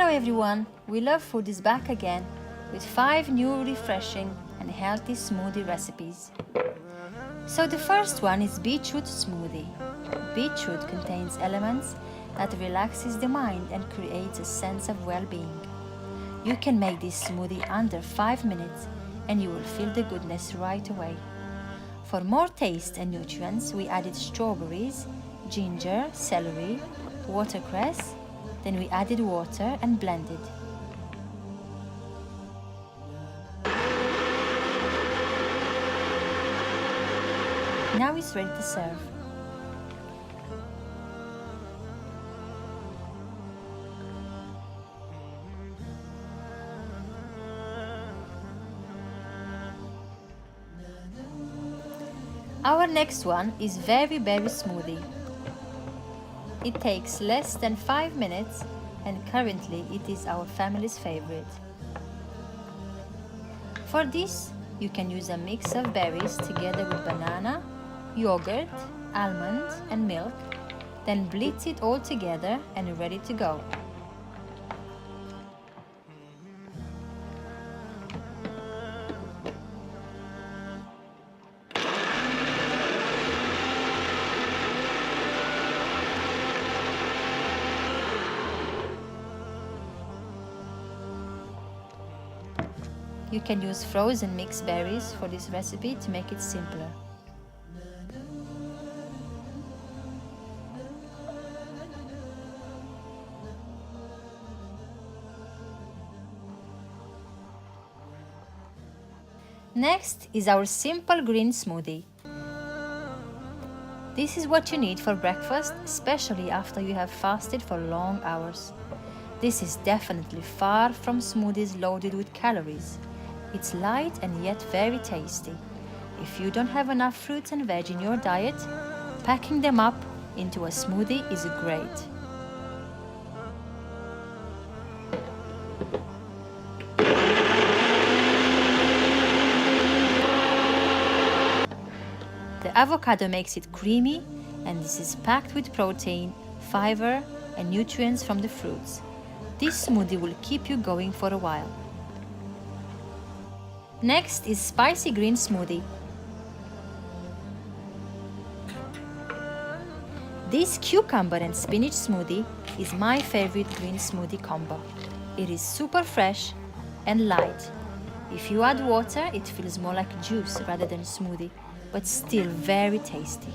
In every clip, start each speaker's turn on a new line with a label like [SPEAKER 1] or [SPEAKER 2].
[SPEAKER 1] Hello everyone, We Love Food is back again with 5 new refreshing and healthy smoothie recipes. So the first one is Beetroot Smoothie. Beetroot contains elements that relaxes the mind and creates a sense of well-being. You can make this smoothie under 5 minutes and you will feel the goodness right away. For more taste and nutrients, we added strawberries, ginger, celery, watercress, then we added water and blended. Now it's ready to serve. Our next one is Very Berry Smoothie. It takes less than 5 minutes and currently it is our family's favorite. For this, you can use a mix of berries together with banana, yogurt, almond and milk, then blitz it all together and ready to go. You can use frozen mixed berries for this recipe to make it simpler. Next is our simple green smoothie. This is what you need for breakfast, especially after you have fasted for long hours. This is definitely far from smoothies loaded with calories. It's light and yet very tasty. If you don't have enough fruits and veg in your diet, packing them up into a smoothie is great. The avocado makes it creamy, and this is packed with protein, fiber, and nutrients from the fruits. This smoothie will keep you going for a while. Next is Spicy Green Smoothie. This cucumber and spinach smoothie is my favorite green smoothie combo. It is super fresh and light. If you add water, it feels more like juice rather than smoothie, but still very tasty.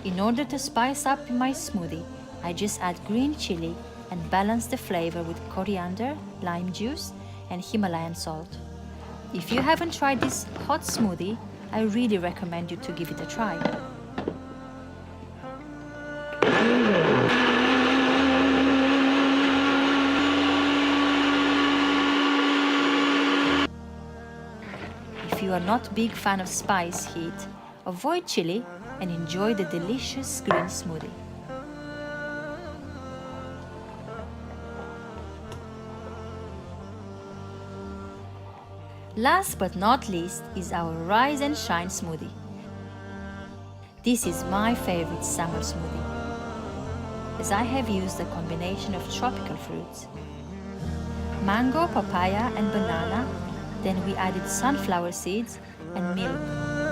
[SPEAKER 1] In order to spice up my smoothie, I just add green chili and balance the flavor with coriander, lime juice, and Himalayan salt. If you haven't tried this hot smoothie, I really recommend you to give it a try. If you are not a big fan of spice heat, avoid chili and enjoy the delicious green smoothie. Last but not least is our Rise and Shine smoothie. This is my favorite summer smoothie, as I have used a combination of tropical fruits. Mango, papaya and banana, then we added sunflower seeds and milk.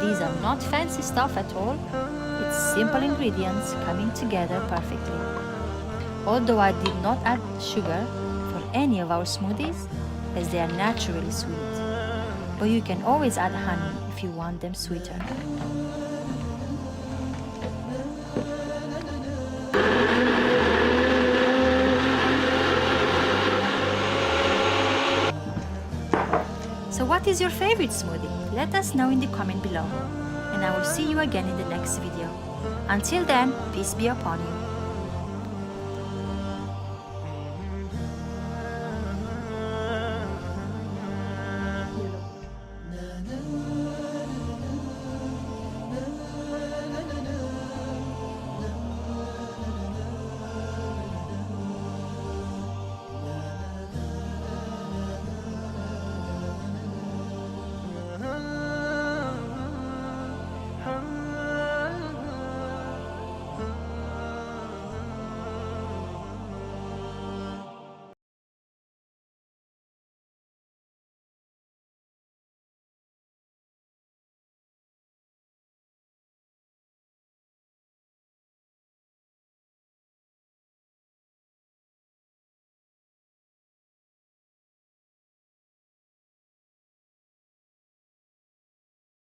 [SPEAKER 1] These are not fancy stuff at all, it's simple ingredients coming together perfectly. Although I did not add sugar for any of our smoothies, as they are naturally sweet. But you can always add honey if you want them sweeter. So what is your favorite smoothie? Let us know in the comment below. And I will see you again in the next video. Until then, peace be upon you.